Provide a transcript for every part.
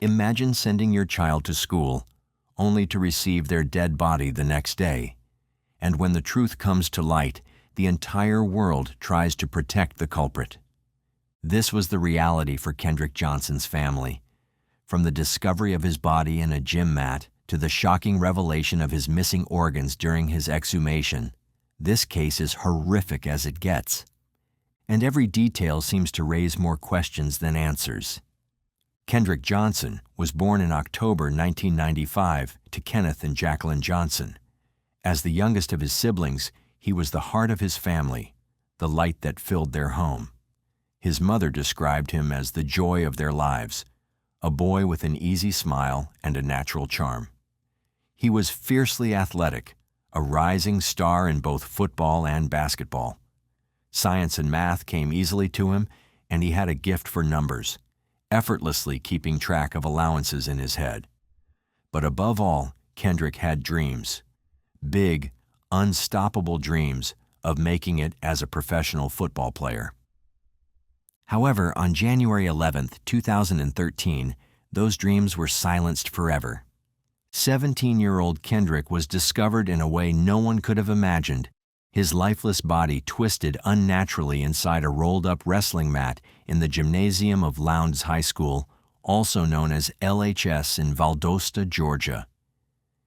Imagine sending your child to school only to receive their dead body the next day. And when the truth comes to light, the entire world tries to protect the culprit. This was the reality for Kendrick Johnson's family. From the discovery of his body in a gym mat to the shocking revelation of his missing organs during his exhumation, this case is horrific as it gets. And every detail seems to raise more questions than answers. Kendrick Johnson was born in October 1995 to Kenneth and Jacqueline Johnson. As the youngest of his siblings, he was the heart of his family, the light that filled their home. His mother described him as the joy of their lives, a boy with an easy smile and a natural charm. He was fiercely athletic, a rising star in both football and basketball. Science and math came easily to him, and he had a gift for numbers, effortlessly keeping track of allowances in his head. But above all, Kendrick had dreams, big, unstoppable dreams of making it as a professional football player. However, on January 11, 2013, those dreams were silenced forever. 17-year-old Kendrick was discovered in a way no one could have imagined, his lifeless body twisted unnaturally inside a rolled-up wrestling mat in the gymnasium of Lowndes High School, also known as LHS in Valdosta, Georgia.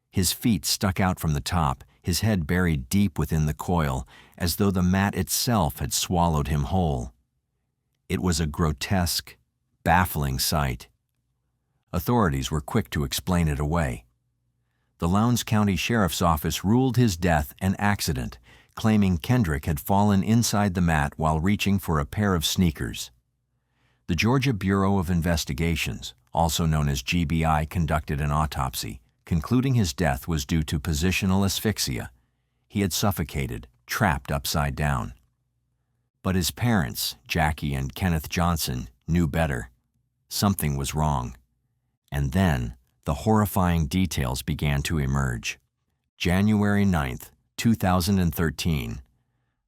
His feet stuck out from the top, his head buried deep within the coil, as though the mat itself had swallowed him whole. It was a grotesque, baffling sight. Authorities were quick to explain it away. The Lowndes County Sheriff's Office ruled his death an accident, claiming Kendrick had fallen inside the mat while reaching for a pair of sneakers. The Georgia Bureau of Investigations, also known as GBI, conducted an autopsy, concluding his death was due to positional asphyxia. He had suffocated, trapped upside down. But his parents, Jackie and Kenneth Johnson, knew better. Something was wrong. And then, the horrifying details began to emerge. January 9th, 2013,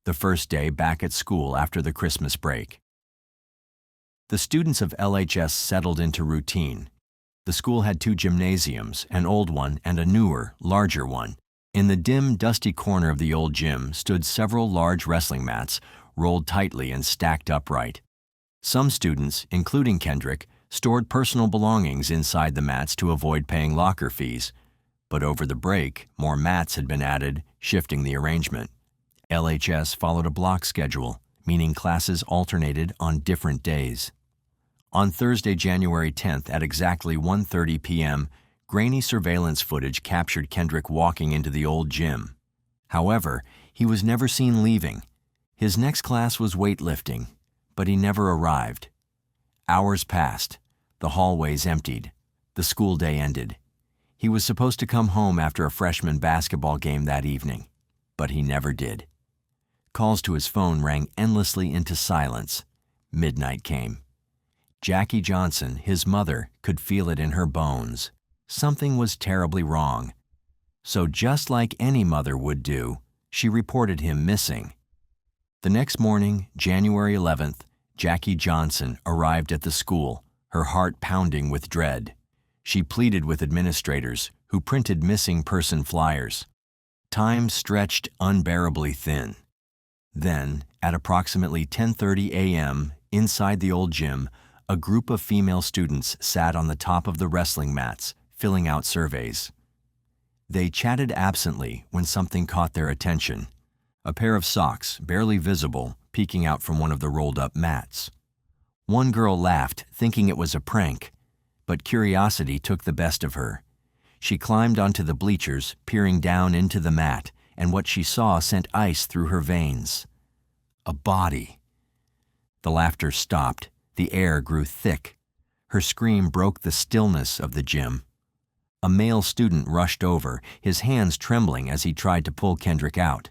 the first day back at school after the Christmas break. The students of LHS settled into routine. The school had two gymnasiums, an old one and a newer, larger one. In the dim, dusty corner of the old gym stood several large wrestling mats, rolled tightly and stacked upright. Some students, including Kendrick, stored personal belongings inside the mats to avoid paying locker fees. But over the break, more mats had been added, shifting the arrangement. LHS followed a block schedule, meaning classes alternated on different days. On Thursday, January 10th at exactly 1:30 p.m., grainy surveillance footage captured Kendrick walking into the old gym. However, he was never seen leaving. His next class was weightlifting, but he never arrived. Hours passed. The hallways emptied. The school day ended. He was supposed to come home after a freshman basketball game that evening, but he never did. Calls to his phone rang endlessly into silence. Midnight came. Jackie Johnson, his mother, could feel it in her bones. Something was terribly wrong. So just like any mother would do, she reported him missing. The next morning, January 11th, Jackie Johnson arrived at the school, her heart pounding with dread. She pleaded with administrators, who printed missing person flyers. Time stretched unbearably thin. Then, at approximately 10:30 a.m., inside the old gym, a group of female students sat on the top of the wrestling mats, filling out surveys. They chatted absently when something caught their attention. A pair of socks, barely visible, peeking out from one of the rolled-up mats. One girl laughed, thinking it was a prank, but curiosity took the best of her. She climbed onto the bleachers, peering down into the mat, and what she saw sent ice through her veins. A body. The laughter stopped. The air grew thick. Her scream broke the stillness of the gym. A male student rushed over, his hands trembling as he tried to pull Kendrick out.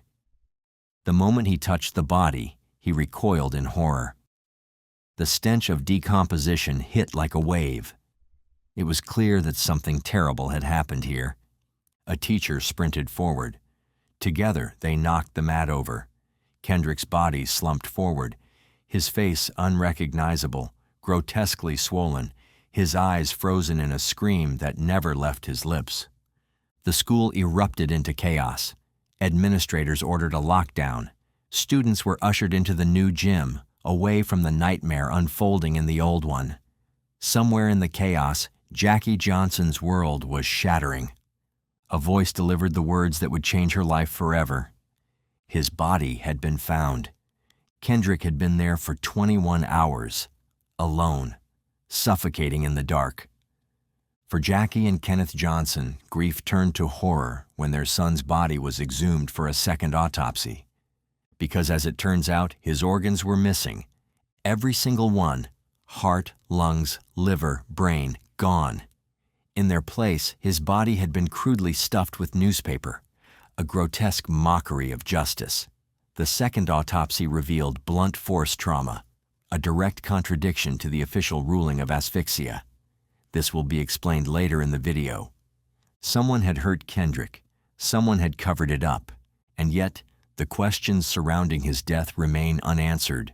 The moment he touched the body, he recoiled in horror. The stench of decomposition hit like a wave. It was clear that something terrible had happened here. A teacher sprinted forward. Together, they knocked the mat over. Kendrick's body slumped forward, his face unrecognizable, grotesquely swollen, his eyes frozen in a scream that never left his lips. The school erupted into chaos. Administrators ordered a lockdown. Students were ushered into the new gym, away from the nightmare unfolding in the old one. Somewhere in the chaos, Jackie Johnson's world was shattering. A voice delivered the words that would change her life forever. His body had been found. Kendrick had been there for 21 hours, alone, suffocating in the dark. For Jackie and Kenneth Johnson, grief turned to horror when their son's body was exhumed for a second autopsy. Because as it turns out, his organs were missing. Every single one, heart, lungs, liver, brain, gone. In their place, his body had been crudely stuffed with newspaper, a grotesque mockery of justice. The second autopsy revealed blunt force trauma, a direct contradiction to the official ruling of asphyxia. This will be explained later in the video. Someone had hurt Kendrick, someone had covered it up, and yet the questions surrounding his death remain unanswered.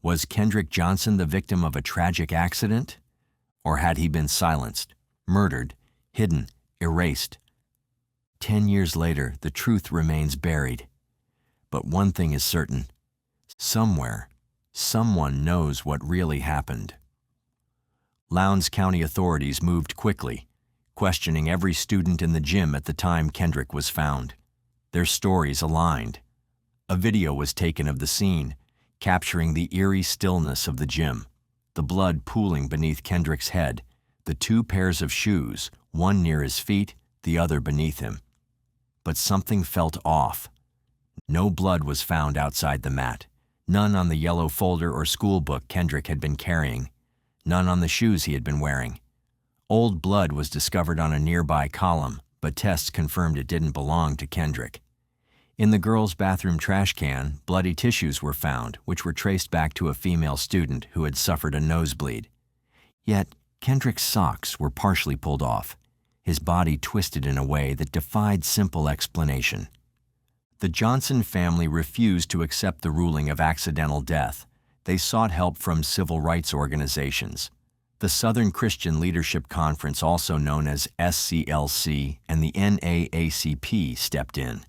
Was Kendrick Johnson the victim of a tragic accident? Or had he been silenced, murdered, hidden, erased? 10 years later, the truth remains buried. But one thing is certain. Somewhere, someone knows what really happened. Lowndes County authorities moved quickly, questioning every student in the gym at the time Kendrick was found. Their stories aligned. A video was taken of the scene, capturing the eerie stillness of the gym, the blood pooling beneath Kendrick's head, the two pairs of shoes, one near his feet, the other beneath him. But something felt off. No blood was found outside the mat, none on the yellow folder or school book Kendrick had been carrying, none on the shoes he had been wearing. Old blood was discovered on a nearby column, but tests confirmed it didn't belong to Kendrick. In the girls' bathroom trash can, bloody tissues were found, which were traced back to a female student who had suffered a nosebleed. Yet, Kendrick's socks were partially pulled off, his body twisted in a way that defied simple explanation. The Johnson family refused to accept the ruling of accidental death. They sought help from civil rights organizations. The Southern Christian Leadership Conference, also known as SCLC, and the NAACP stepped in.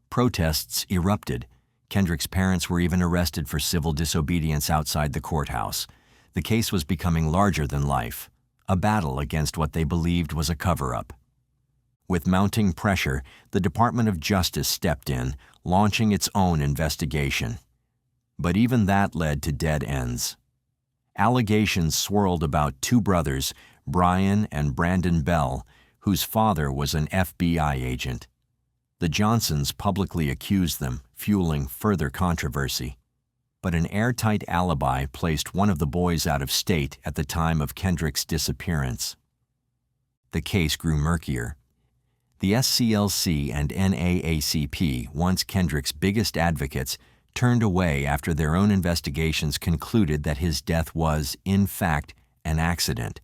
Protests erupted. Kendrick's parents were even arrested for civil disobedience outside the courthouse. The case was becoming larger than life, a battle against what they believed was a cover-up. With mounting pressure, the Department of Justice stepped in, launching its own investigation. But even that led to dead ends. Allegations swirled about two brothers, Brian and Brandon Bell, whose father was an FBI agent. The Johnsons publicly accused them, fueling further controversy. But an airtight alibi placed one of the boys out of state at the time of Kendrick's disappearance. The case grew murkier. The SCLC and NAACP, once Kendrick's biggest advocates, turned away after their own investigations concluded that his death was, in fact, an accident.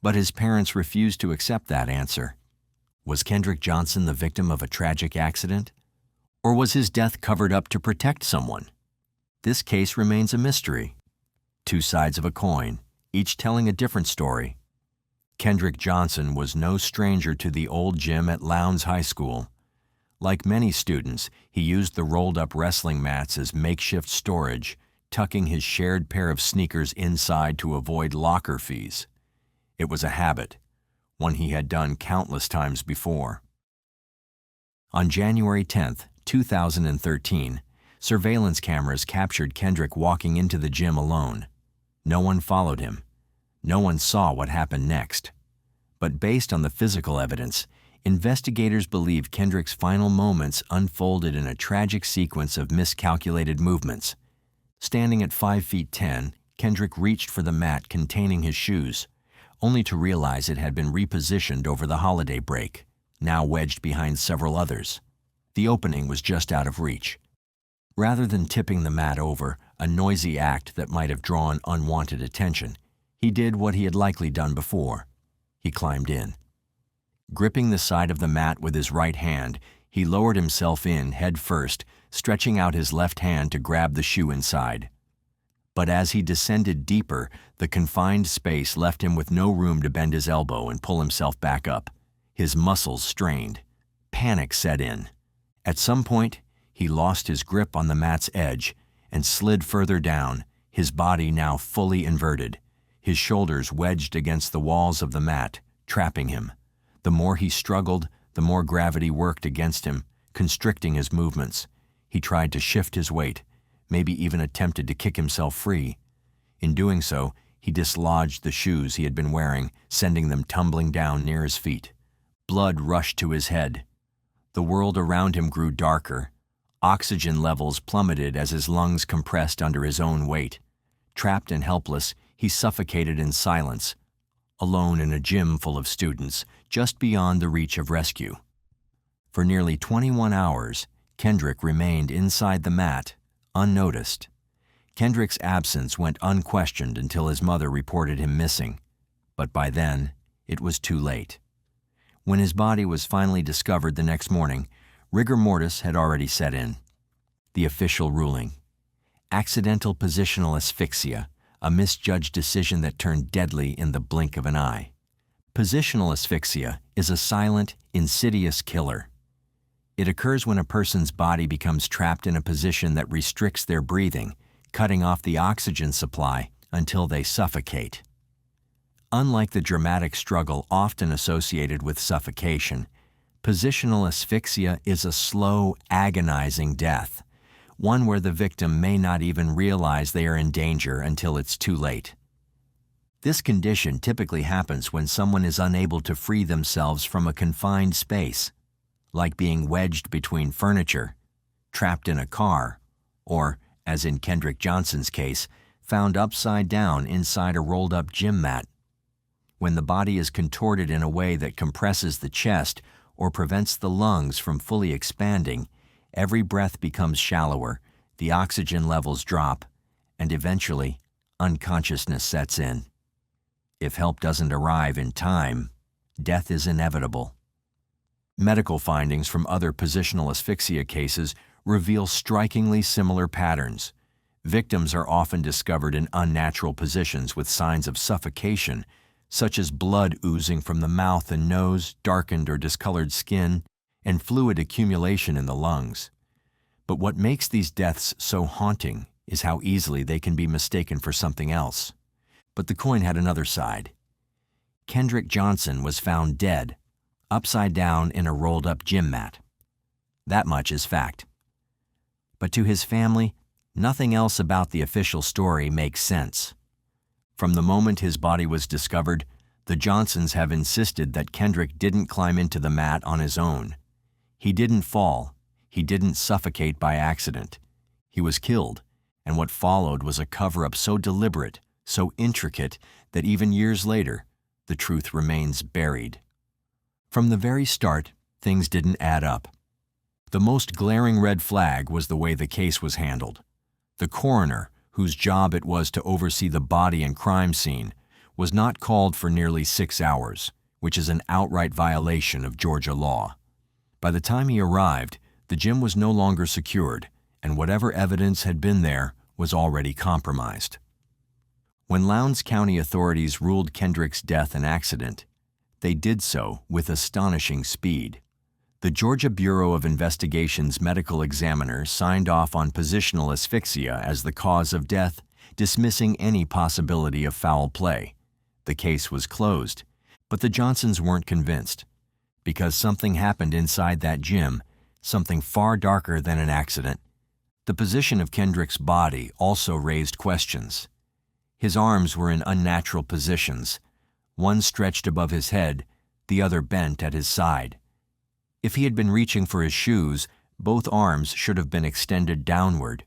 But his parents refused to accept that answer. Was Kendrick Johnson the victim of a tragic accident? Or was his death covered up to protect someone? This case remains a mystery. Two sides of a coin, each telling a different story. Kendrick Johnson was no stranger to the old gym at Lowndes High School. Like many students, he used the rolled-up wrestling mats as makeshift storage, tucking his shared pair of sneakers inside to avoid locker fees. It was a habit, one he had done countless times before. On January 10, 2013, surveillance cameras captured Kendrick walking into the gym alone. No one followed him. No one saw what happened next. But based on the physical evidence, investigators believe Kendrick's final moments unfolded in a tragic sequence of miscalculated movements. Standing at 5 feet 10, Kendrick reached for the mat containing his shoes, only to realize it had been repositioned over the holiday break, now wedged behind several others. The opening was just out of reach. Rather than tipping the mat over, a noisy act that might have drawn unwanted attention, he did what he had likely done before. He climbed in. Gripping the side of the mat with his right hand, he lowered himself in head first, stretching out his left hand to grab the shoe inside. But as he descended deeper, the confined space left him with no room to bend his elbow and pull himself back up. His muscles strained. Panic set in. At some point, he lost his grip on the mat's edge and slid further down, his body now fully inverted, his shoulders wedged against the walls of the mat, trapping him. The more he struggled, the more gravity worked against him, constricting his movements. He tried to shift his weight, maybe even attempted to kick himself free. In doing so, he dislodged the shoes he had been wearing, sending them tumbling down near his feet. Blood rushed to his head. The world around him grew darker. Oxygen levels plummeted as his lungs compressed under his own weight. Trapped and helpless, he suffocated in silence, alone in a gym full of students, just beyond the reach of rescue. For nearly 21 hours, Kendrick remained inside the mat, unnoticed. Kendrick's absence went unquestioned until his mother reported him missing, but by then, it was too late. When his body was finally discovered the next morning, rigor mortis had already set in. The official ruling: accidental positional asphyxia, a misjudged decision that turned deadly in the blink of an eye. Positional asphyxia is a silent, insidious killer. It occurs when a person's body becomes trapped in a position that restricts their breathing, cutting off the oxygen supply until they suffocate. Unlike the dramatic struggle often associated with suffocation, positional asphyxia is a slow, agonizing death, one where the victim may not even realize they are in danger until it's too late. This condition typically happens when someone is unable to free themselves from a confined space, like being wedged between furniture, trapped in a car, or, as in Kendrick Johnson's case, found upside down inside a rolled-up gym mat. When the body is contorted in a way that compresses the chest or prevents the lungs from fully expanding, every breath becomes shallower, the oxygen levels drop, and eventually, unconsciousness sets in. If help doesn't arrive in time, death is inevitable. Medical findings from other positional asphyxia cases reveal strikingly similar patterns. Victims are often discovered in unnatural positions with signs of suffocation, such as blood oozing from the mouth and nose, darkened or discolored skin, and fluid accumulation in the lungs. But what makes these deaths so haunting is how easily they can be mistaken for something else. But the coin had another side. Kendrick Johnson was found dead, upside down in a rolled-up gym mat. That much is fact. But to his family, nothing else about the official story makes sense. From the moment his body was discovered, the Johnsons have insisted that Kendrick didn't climb into the mat on his own. He didn't fall. He didn't suffocate by accident. He was killed, and what followed was a cover-up so deliberate, so intricate, that even years later, the truth remains buried. From the very start, things didn't add up. The most glaring red flag was the way the case was handled. The coroner, whose job it was to oversee the body and crime scene, was not called for nearly 6 hours, which is an outright violation of Georgia law. By the time he arrived, the gym was no longer secured, and whatever evidence had been there was already compromised. When Lowndes County authorities ruled Kendrick's death an accident, they did so with astonishing speed. The Georgia Bureau of Investigation's medical examiner signed off on positional asphyxia as the cause of death, dismissing any possibility of foul play. The case was closed, but the Johnsons weren't convinced. Because something happened inside that gym, something far darker than an accident. The position of Kendrick's body also raised questions. His arms were in unnatural positions, one stretched above his head, the other bent at his side. If he had been reaching for his shoes, both arms should have been extended downward.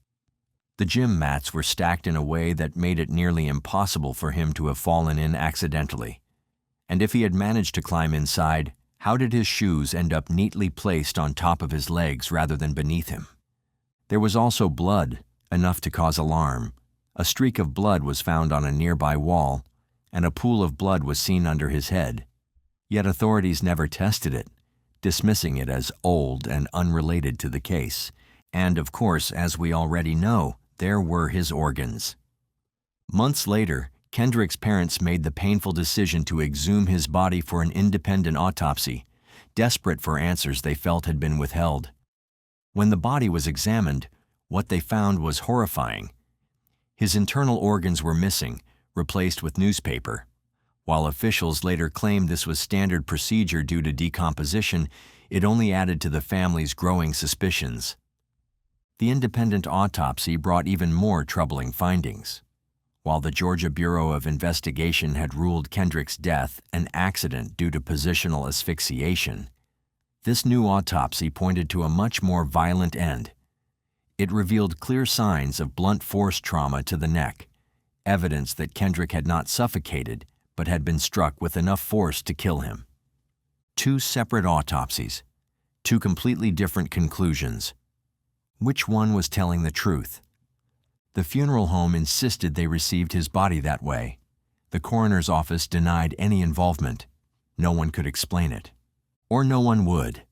The gym mats were stacked in a way that made it nearly impossible for him to have fallen in accidentally. And if he had managed to climb inside, how did his shoes end up neatly placed on top of his legs rather than beneath him? There was also blood, enough to cause alarm. A streak of blood was found on a nearby wall, and a pool of blood was seen under his head. Yet authorities never tested it, dismissing it as old and unrelated to the case. And of course, as we already know, there were his organs. Months later, Kendrick's parents made the painful decision to exhume his body for an independent autopsy, desperate for answers they felt had been withheld. When the body was examined, what they found was horrifying. His internal organs were missing, replaced with newspaper. While officials later claimed this was standard procedure due to decomposition, it only added to the family's growing suspicions. The independent autopsy brought even more troubling findings. While the Georgia Bureau of Investigation had ruled Kendrick's death an accident due to positional asphyxiation, this new autopsy pointed to a much more violent end. It revealed clear signs of blunt force trauma to the neck, evidence that Kendrick had not suffocated but had been struck with enough force to kill him. Two separate autopsies, two completely different conclusions. Which one was telling the truth? The funeral home insisted they received his body that way. The coroner's office denied any involvement. No one could explain it. Or no one would.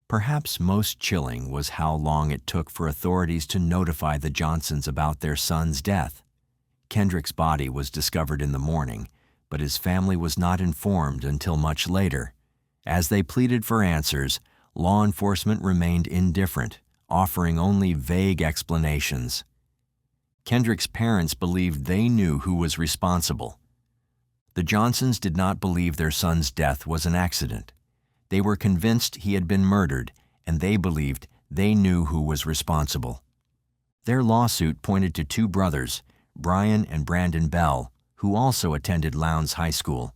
Perhaps most chilling was how long it took for authorities to notify the Johnsons about their son's death. Kendrick's body was discovered in the morning, but his family was not informed until much later. As they pleaded for answers, law enforcement remained indifferent, offering only vague explanations. Kendrick's parents believed they knew who was responsible. The Johnsons did not believe their son's death was an accident. They were convinced he had been murdered, and they believed they knew who was responsible. Their lawsuit pointed to two brothers, Brian and Brandon Bell, who also attended Lowndes High School.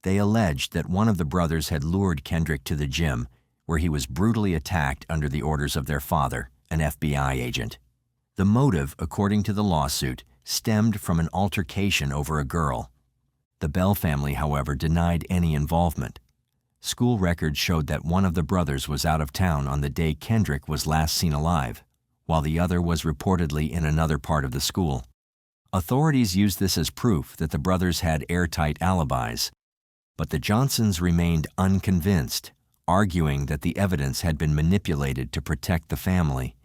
They alleged that one of the brothers had lured Kendrick to the gym, where he was brutally attacked under the orders of their father, an FBI agent. The motive, according to the lawsuit, stemmed from an altercation over a girl. The Bell family, however, denied any involvement. School records showed that one of the brothers was out of town on the day Kendrick was last seen alive, while the other was reportedly in another part of the school. Authorities used this as proof that the brothers had airtight alibis, but the Johnsons remained unconvinced, arguing that the evidence had been manipulated to protect the family.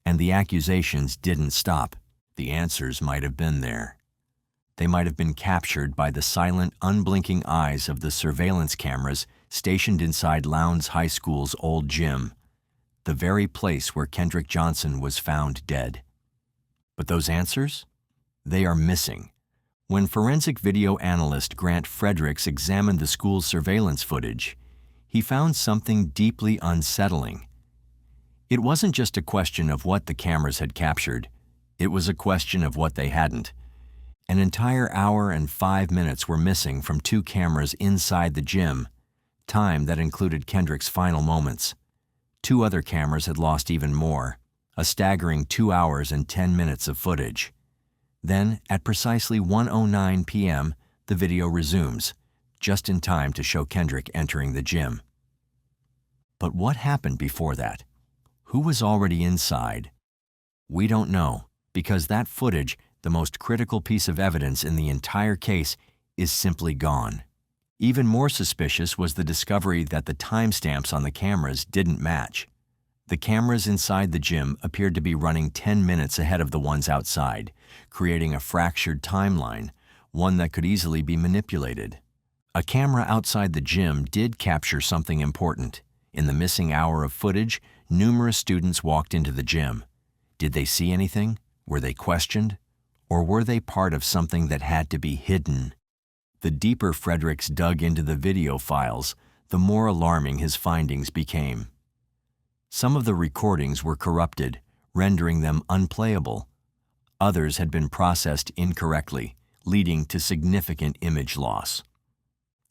And the accusations didn't stop. The answers might have been there. They might have been captured by the silent, unblinking eyes of the surveillance cameras stationed inside Lowndes High School's old gym, the very place where Kendrick Johnson was found dead. But those answers? They are missing. When forensic video analyst Grant Fredericks examined the school's surveillance footage, he found something deeply unsettling. It wasn't just a question of what the cameras had captured. It was a question of what they hadn't. An entire hour and 5 minutes were missing from two cameras inside the gym, time that included Kendrick's final moments. Two other cameras had lost even more, a staggering 2 hours and 10 minutes of footage. Then, at precisely 1:09 p.m., the video resumes, just in time to show Kendrick entering the gym. But what happened before that? Who was already inside? We don't know, because that footage, the most critical piece of evidence in the entire case, is simply gone. Even more suspicious was the discovery that the timestamps on the cameras didn't match. The cameras inside the gym appeared to be running 10 minutes ahead of the ones outside, creating a fractured timeline, one that could easily be manipulated. A camera outside the gym did capture something important. In the missing hour of footage, numerous students walked into the gym. Did they see anything? Were they questioned? Or were they part of something that had to be hidden? The deeper Fredericks dug into the video files, the more alarming his findings became. Some of the recordings were corrupted, rendering them unplayable. Others had been processed incorrectly, leading to significant image loss.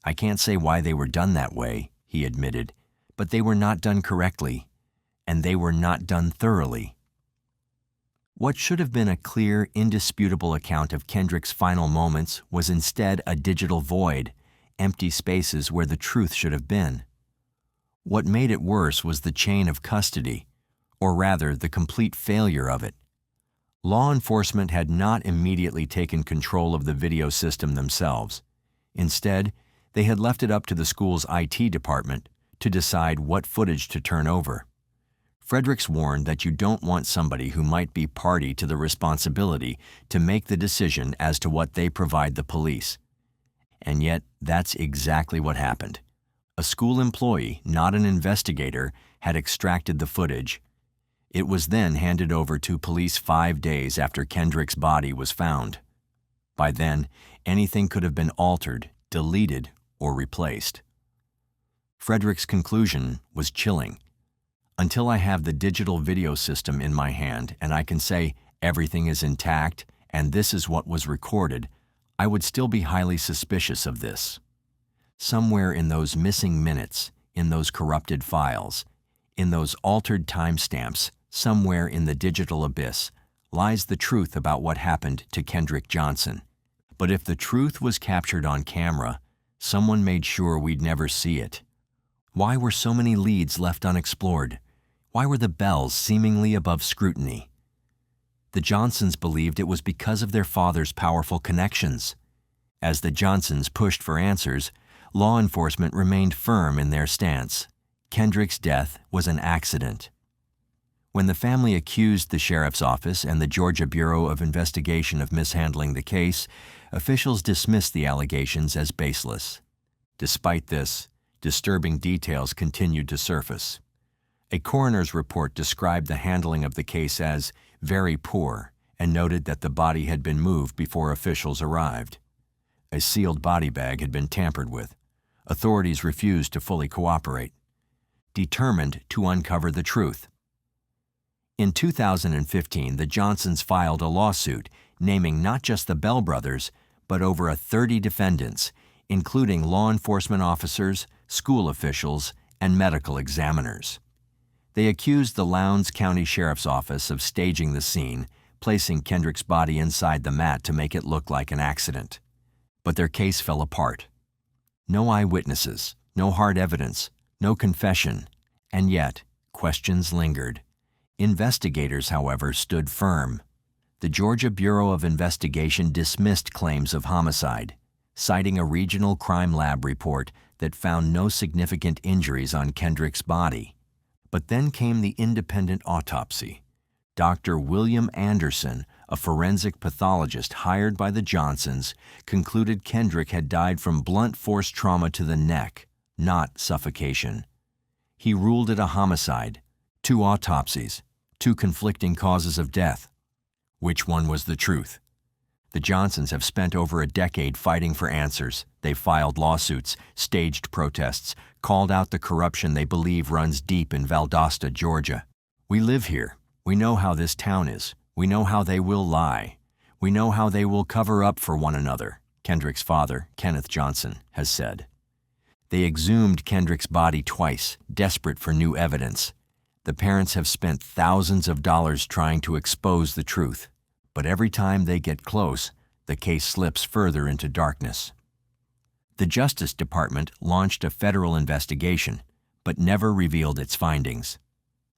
I can't say why they were done that way, he admitted, but they were not done correctly, and they were not done thoroughly. What should have been a clear, indisputable account of Kendrick's final moments was instead a digital void, empty spaces where the truth should have been. What made it worse was the chain of custody, or rather the complete failure of it. Law enforcement had not immediately taken control of the video system themselves. Instead, they had left it up to the school's IT department to decide what footage to turn over. Fredericks warned that you don't want somebody who might be party to the responsibility to make the decision as to what they provide the police. And yet, that's exactly what happened. A school employee, not an investigator, had extracted the footage. It was then handed over to police 5 days after Kendrick's body was found. By then, anything could have been altered, deleted, or replaced. Fredericks' conclusion was chilling. Until I have the digital video system in my hand and I can say everything is intact and this is what was recorded, I would still be highly suspicious of this. Somewhere in those missing minutes, in those corrupted files, in those altered timestamps, somewhere in the digital abyss, lies the truth about what happened to Kendrick Johnson. But if the truth was captured on camera, someone made sure we'd never see it. Why were so many leads left unexplored? Why were the bells seemingly above scrutiny? The Johnsons believed it was because of their father's powerful connections. As the Johnsons pushed for answers, law enforcement remained firm in their stance. Kendrick's death was an accident. When the family accused the sheriff's office and the Georgia Bureau of Investigation of mishandling the case, officials dismissed the allegations as baseless. Despite this, disturbing details continued to surface. A coroner's report described the handling of the case as very poor and noted that the body had been moved before officials arrived. A sealed body bag had been tampered with. Authorities refused to fully cooperate, determined to uncover the truth. In 2015, the Johnsons filed a lawsuit naming not just the Bell brothers, but over 30 defendants, including law enforcement officers, school officials, and medical examiners. They accused the Lowndes County Sheriff's Office of staging the scene, placing Kendrick's body inside the mat to make it look like an accident. But their case fell apart. No eyewitnesses, no hard evidence, no confession, and yet questions lingered. Investigators, however, stood firm. The Georgia Bureau of Investigation dismissed claims of homicide, citing a regional crime lab report that found no significant injuries on Kendrick's body. But then came the independent autopsy. Dr. William Anderson, a forensic pathologist hired by the Johnsons, concluded Kendrick had died from blunt force trauma to the neck, not suffocation. He ruled it a homicide. 2 autopsies, 2 conflicting causes of death. Which one was the truth? The Johnsons have spent over a decade fighting for answers. They've filed lawsuits, staged protests, called out the corruption they believe runs deep in Valdosta, Georgia. We live here. We know how this town is. We know how they will lie. We know how they will cover up for one another, Kendrick's father, Kenneth Johnson, has said. They exhumed Kendrick's body twice, desperate for new evidence. The parents have spent thousands of dollars trying to expose the truth, but every time they get close, the case slips further into darkness. The Justice Department launched a federal investigation, but never revealed its findings.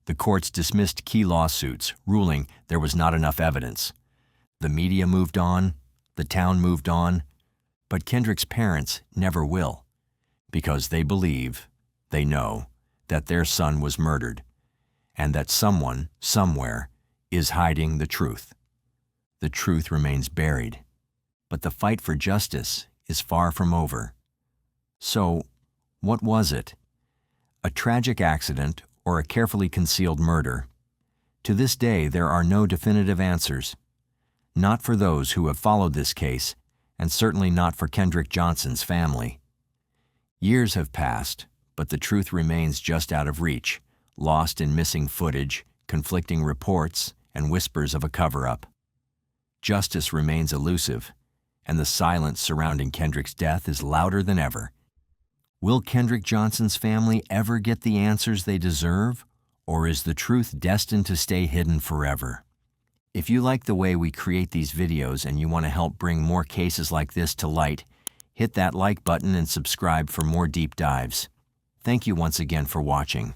The courts dismissed key lawsuits, ruling there was not enough evidence. The media moved on, the town moved on, but Kendrick's parents never will, because they believe, they know, that their son was murdered, and that someone, somewhere, is hiding the truth. The truth remains buried, but the fight for justice is far from over. So, what was it? A tragic accident or a carefully concealed murder? To this day, there are no definitive answers. Not for those who have followed this case, and certainly not for Kendrick Johnson's family. Years have passed, but the truth remains just out of reach, lost in missing footage, conflicting reports, and whispers of a cover-up. Justice remains elusive, and the silence surrounding Kendrick's death is louder than ever. Will Kendrick Johnson's family ever get the answers they deserve, or is the truth destined to stay hidden forever? If you like the way we create these videos and you want to help bring more cases like this to light, hit that like button and subscribe for more deep dives. Thank you once again for watching.